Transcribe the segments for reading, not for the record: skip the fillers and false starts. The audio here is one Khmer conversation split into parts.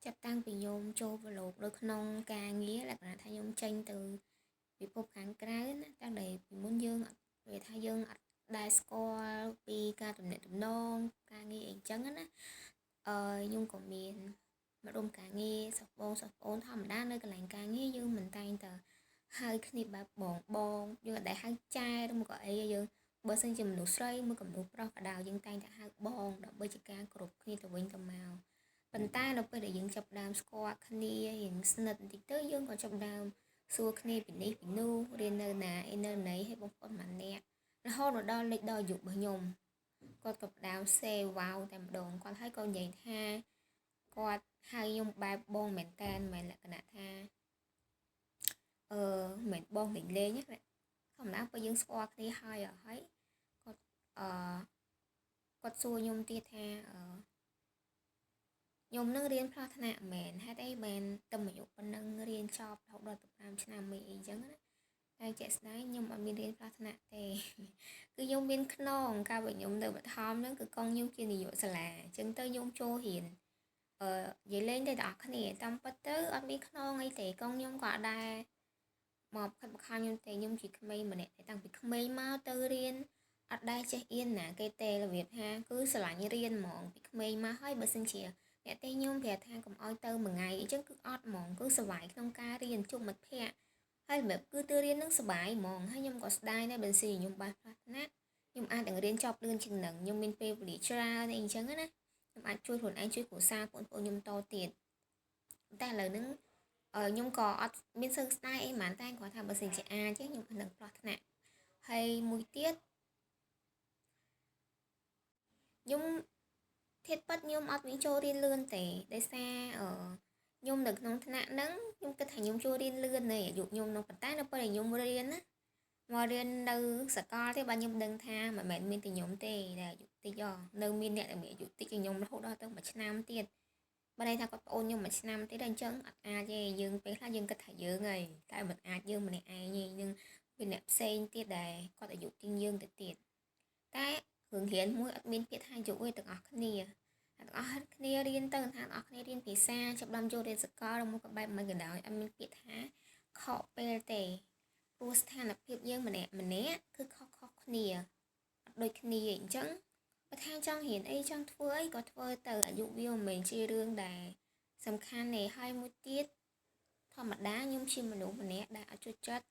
ចាប់តាំងពីខ្ញុំចូលប្រឡូកនៅក្នុងការងារលក្ខណៈថាខ្ញុំចេញទៅពិភពខាងក្រៅណាតាំងតែពីមុនយើងអត់និយាយថាយើងអត់ដែលស្គាល់ពីការទំនាក់ទំនងការងារអីចឹងណាខ្ញុំក៏មានមករួមការងារសិស្សបងធម្មតានៅកន្លែងការងារយើងមិនតែងតែហៅគ្នាបែបបងយើងអត់ដែលហៅចែឬមកក៏អីយើងបើសិនជាមនុស្សស្រីមួយក៏មនុស្សប្រុសក៏ដោយយើងតែងតែហៅបងដើម្បីជាការគោរពគ្នាទៅវិញទៅមកប៉ុន្តែនៅពេលដែលយើងចាប់ផ្ដើមស្គាល់គ្នារៀងស្និទ្ធបន្តិចទៅយើងក៏ចាប់ផ្ដើមសួរគ្នាពីនេះពីនោះរៀននៅណាអីនៅណីហើយបងប្អូនម៉ាក់អ្នករហូតមកដល់លេខដល់អាយុរបស់ខ្ញុំគាត់ក៏ផ្ដើមសេវ៉ាវតែម្ដងគាត់ហើយក៏និយាយថាគាត់ហៅខ្ញុំបែបបងមែនតែនមិនលក្ខណៈថាមិនបងលេងណាធម្មតាពេលយើងស្គាល់គ្នាហើយគាត់គាត់សួរខ្ញុំទៀតថាខ្ញុំនឹងរៀនផ្លាស់ថ្នាក់មែនហេតុអីបែនតែអាយុប៉ុណ្ណឹងរៀនចប់រហូតដល់ទៅ5ឆ្នាំអីចឹងណាតែជាក់ស្ដែងខ្ញុំអត់មានរៀនផ្លាស់ថ្នាក់ទេគឺខ្ញុំមានខ្នងកាលបើខ្ញុំនៅបឋមហ្នឹងគឺកងខ្ញុំជានាយកសាលាអញ្ចឹងទៅខ្ញុំចូលរៀននិយាយលេងទៅដល់អ្នកគ្នាតាមពិតទៅអត់មានខ្នងអីទេកងខ្ញុំក៏អត់ដែរមកខិតបខំខ្ញុំទេខ្ញុំជាក្មេងម្នាក់តែតាំងពីក្មេងមកទៅរៀនអត់ដែលចេះអៀនណាគេទេរបៀបថាគឺស្រឡាញ់រៀនហ្មងពីក្មេងមកហើយបើសិនជាអ្នកទេខ្ញុំប្រាប់ថាកុំអោយទៅមួយថ្ងៃអញ្ចឹងគឺអត់ហ្មងគឺសុវ័យក្នុងការរៀនជួបមិត្តភ័ក្តិហើយแบบគឺទៅរៀននឹងសុវ័យហ្មងហើយខ្ញុំក៏ស្ដាយដែរបើសិនខ្ញុំបានផ្លាស់ថ្នាក់ខ្ញុំអាចនឹងរៀនចប់លឿនជាងនឹងខ្ញុំមានពេលវេលាច្រើនអីអញ្ចឹងណាខ្ញុំអាចជួយខ្លួនឯងជួយគ្រួសារបងប្អូនខ្ញុំតទៀតតែឥឡូវហ្នឹងខ្ញុំក៏អត់មានសើស្ដាយអីហ្មងតែគាត់ថាបើសិនជាអាចខ្ញុំនឹងផ្លាស់ថ្នាក់ហើយមួយទៀតខ្ញុំធៀបពិតខ្ញុំអត់មានចូលរៀនលឿនទេដោយសារខ្ញុំនៅក្នុងថ្នាក់ហ្នឹងខ្ញុំគិតថាខ្ញុំចូលរៀនលឿននៃអាយុខ្ញុំនោះប៉ុន្តែនៅពេលដែលខ្ញុំរៀនណាមករៀននៅសាកលទេបាទខ្ញុំដឹងថាមិនមែនមានតែខ្ញុំទេដែលអាយុតិចនៅមានអ្នកដែលមានអាយុតិចជាងខ្ញុំរហូតដល់ទៅ1ឆ្នាំទៀតបើន័យថាគាត់ប្អូនខ្ញុំ1ឆ្នាំទៀតអញ្ចឹងអត់អាចទេយើងពេលខ្លះយើងគិតថាយើងហើយតែមិនអាចយើងម្នាក់ឯងទេយើងមានអ្នកផ្សេងទៀតដែលគាត់អាយុជាងយើងទៅទៀតតែរឿងរៀនមួយអត់មានពាក្យថាអាយុទេទាំងអស់គ្នាទាំងអស់គ្នារៀនទៅថាទាំងអស់គ្នារៀនភាសាចាប់ដល់ចូលរៀនសកលឬមកក៏បែបមិនក៏ដោយអត់មានពាក្យថាខកពេលទេព្រោះស្ថានភាពយើងម្នាក់គឺខុសគ្នាអត់ដូចគ្នាអញ្ចឹងបើថាចង់រៀនអីចង់ធ្វើអីក៏ធ្វើទៅអាយុវាមិនមែនជារឿងដែលសំខាន់ទេហើយមួយទៀតធម្មតាខ្ញុំជាមនុស្សម្នាក់ដែលអត់ចូលចិត្ត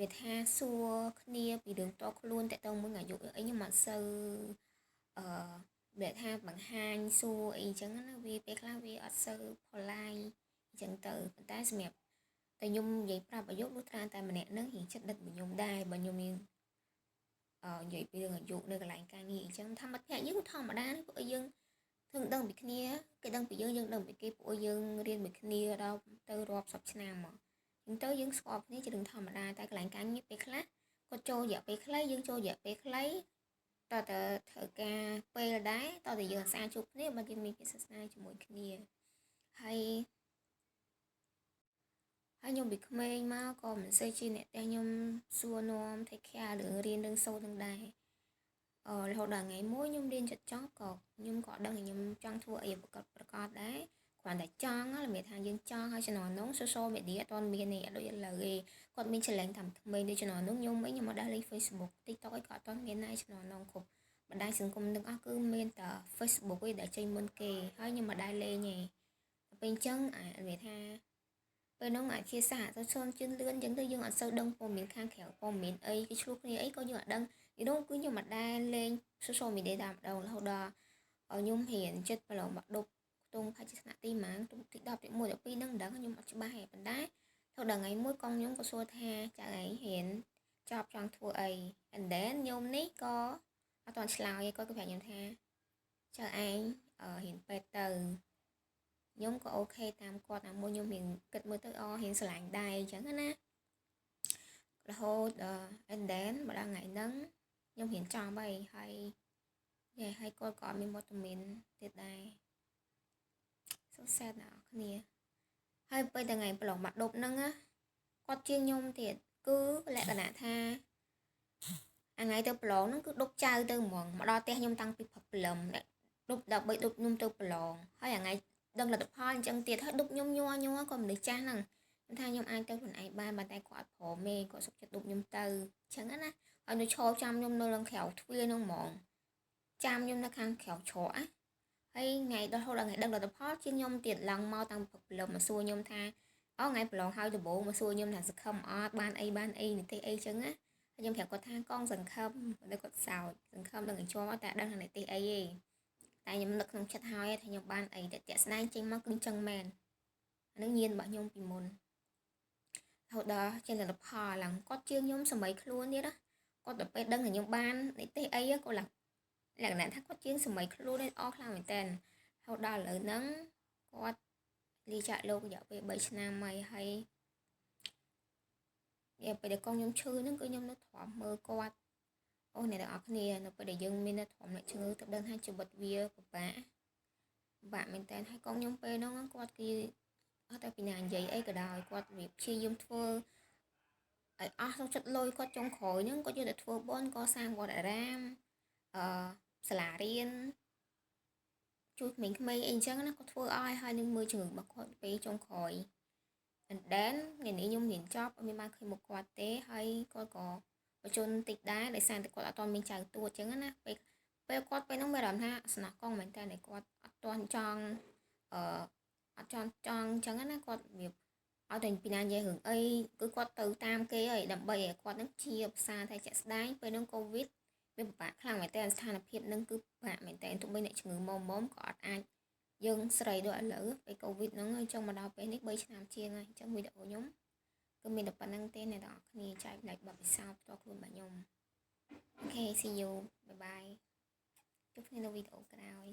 វាថាសួរគ្នាពីរឿងតខ្លួនតទៅមួយអាយុអីខ្ញុំអត់សូវដែលថាបង្ហាញសួរអីចឹងណាវាពេលខ្លះវាអត់សូវផល្លាយអញ្ចឹងទៅប៉ុន្តែសម្រាប់តែខ្ញុំនិយាយប្រាប់អាយុនោះត្រាតែម្នាក់នឹងរៀងចិត្តដិតខ្ញុំដែរបើខ្ញុំមាននិយាយពីរឿងអាយុនៅកន្លែងការងារអញ្ចឹងធម្មតាយើងធម្មតាពួកយើងthườngដឹងពីគ្នាគេដឹងពីយើងដឹងពីគេពួកយើងរៀនមួយគ្នាដល់ទៅរាប់សិបឆ្នាំមកអញ្ចឹងទៅយើងស្គាល់គ្នាជារឿងធម្មតាតែកន្លែងការងារពេលខ្លះគាត់ចូលរយៈពេលខ្លីយើងចូលរយៈពេលខ្លីតើត្រូវការពេលដែរតើយើងអាសាជួបគ្នាបើគេមានកិច្ចសាសនាជាមួយគ្នាហើយខ្ញុំពីក្មេងមកក៏មិនសូវជាអ្នកតែខ្ញុំសួរនាំ take care រឿងរៀនរឿងសូត្រនឹងដែររហូតដល់ថ្ងៃមួយខ្ញុំរៀនចិត្តចប់ក៏ខ្ញុំក៏ដឹងខ្ញុំចង់ធ្វើអីប្រកបដែរគ្រាន់តែចង់មានថាយើងចង់ឲ្យចំណងនោះ social media អត់ទាន់មានទេអត់ដូចឥឡូវទេគាត់មាន challenge តាមថ្មីដូចចំណងនោះខ្ញុំអត់ដែរលេង Facebook TikTok អីក៏អត់ទាន់មានដែរចំណងនោះគ្រប់បណ្ដាញសង្គមទាំងអស់គឺមានតែ Facebook ឯងដែលចេញមុនគេហើយខ្ញុំអត់ដែរលេងទេពេលអញ្ចឹងមានថាពេលនោះអាចជាសារទៅជន់ជឿនលឿនអញ្ចឹងទៅយើងអត់សូវដឹងព័ត៌មានខាងក្រៅព័ត៌មានអីគេឆ្លោះគ្នាអីក៏យើងអត់ដឹងពីនោះគឺខ្ញុំអត់ដែរលេង social media តាមម្ដងរហូតដល់ខ្ញុំរៀនចិត្តប្រឡងបាក់ឌុបខ្ទង់ផាច់ថ្នាក់ទីម៉ាងទី10ទី1ទី2ហ្នឹងមិនដឹងខ្ញុំអត់ច្បាស់ទេប៉ុន្តែទៅដល់ថ្ងៃមួយកងខ្ញុំក៏សួរថាចៅឯងរៀនចប់ចង់ធ្វើអី and then ខ្ញុំនេះក៏អត់ទាន់ឆ្លើយគាត់ក៏ប្រាប់ខ្ញុំថាចៅឯងរៀនពេទ្យទៅខ្ញុំក៏អូខេតាមគាត់ណាមួយខ្ញុំរៀនគិតមើលទៅរៀនស្រឡាញ់ដែរអញ្ចឹងណារហូតand then ម្ដងថ្ងៃហ្នឹងខ្ញុំរៀនចប់ហើយគាត់ក៏អត់មានវត្តមានទៀតដែរso sad ណាស់គ្នាហើយពេលតែថ្ងៃប្រឡងបាក់ឌុបហ្នឹងគាត់ជាងខ្ញុំទៀតគឺលក្ខណៈថាថ្ងៃទៅប្រឡងហ្នឹងគឺដុបចៅទៅហ្មងមកដល់ផ្ទះខ្ញុំតាំងពីព្រឹកព្រលឹមដុបដើម្បីដុបខ្ញុំទៅប្រឡងហើយថ្ងៃ ដឹងលទ្ធផលអញ្ចឹងទៀតហើយឌុបខ្ញុំញ័រក៏មនុស្សចាស់ហ្នឹងខ្ញុំថាខ្ញុំអាចទៅខ្លួនឯងបានតែគាត់ព្រមទេគាត់សុខចិត្តឌុបខ្ញុំទៅអញ្ចឹងណាហើយនៅឈរចាំខ្ញុំនៅលើក្រៅទ្វារហ្នឹងហ្មងចាំខ្ញុំនៅខាងក្រៅច្រកណាហើយថ្ងៃដល់ហូតដល់ថ្ងៃដឹងលទ្ធផលជាងខ្ញុំទៀតឡើងមកតាំងពីព្រលឹមមកសួរខ្ញុំថាថ្ងៃប្រឡងហើយដំបូងមកសួរខ្ញុំថាសង្ឃឹមអត់បានអីនីតិអីចឹងណាហើយខ្ញុំប្រាប់គាត់ថាកងសង្ឃឹមតែគាត់សើចសង្ឃឹមនឹងជាប់តែដឹងថានីតិអីទេតែខ្ញុំនឹកក្នុងចិត្តហើយថាខ្ញុំបានអីតែស្ដែងចេញមកគឺចឹងមែនអានឹងញៀនរបស់ខ្ញុំពីមុនរហូតដល់ចេញលទ្ធផលឡើងគាត់ជាងខ្ញុំសម័យខ្លួនទៀតណាគាត់ទៅពេលដឹងថាខ្ញុំបាននីតិអីគាត់ឡើងលក្ខណៈថាគាត់ជាងសម័យខ្លួននេះអស់ខ្លាំងមែនតើរហូតដល់ឥឡូវហ្នឹងគាត់លាចាកលោករយៈពេល3ឆ្នាំហើយពេលដែលកងខ្ញុំឈឺហ្នឹងគឺខ្ញុំនៅទ្រាំមើលគាត់អូអ្នកទាំងអស់គ្នានៅពេលដែលយើងមាននៅទ្រាំអ្នកឈឺទៅដឹងថាជីវិតវាពិបាកមែនតើហើយកងខ្ញុំពេលហ្នឹងគាត់គឺអត់តែពីណានិយាយអីក៏ដោយគាត់វាព្យាយាមធ្វើឲ្យអស់ក្នុងចិត្តលុយគាត់ចុងក្រោយហ្នឹងគាត់យកតែធ្វើបន់កសាងវត្តអារាមសាលារៀនជួយក្មេងៗអីអញ្ចឹងណាគាត់ធ្វើឲ្យហើយនឹងមើលជំងឺរបស់គាត់ពេលចុងក្រោយ and then ថ្ងៃនេះខ្ញុំរៀនចប់អត់មានបានឃើញមុខគាត់ទេហើយគាត់ក៏បញ្ជូនតិចដែរដោយសារតែគាត់អត់ទាន់មានចៅទួតអញ្ចឹងណាពេលគាត់ពេលហ្នឹងមានអារម្មណ៍ថាស្នះកងមែនតើគាត់អត់ទាន់ចង់អឺអត់ចង់អញ្ចឹងណាគាត់វាឲ្យតែពីណានិយាយរឿងអីគឺគាត់ទៅតាមគេហើយដើម្បីឲ្យគាត់នឹងជាភាសាតែជាក់ស្ដែងពេលហ្នឹងកូវីដវាពិបាកខ្លាំងមែនតើស្ថានភាពហ្នឹងគឺពិបាកមែនតើទោះបីអ្នកជំងឺមុំក៏អត់អាចយើងស្រីដូចឥឡូវពេលកូវីដហ្នឹងចង់មកដល់ពេលនេះ3ឆ្នាំជាងហើយអញ្ចឹងវីដេអូខ្ញុំគឺមានតែប៉ុណ្្នឹងទេអ្នកទាំងអស់គ្នាចែកផ្នែកបទពិសោធន៍ផ្ទាល់ខ្លួនរបស់ខ្ញុំអូខេ see you bye bye ជួបគ្នានៅវីដេអូក្រោយ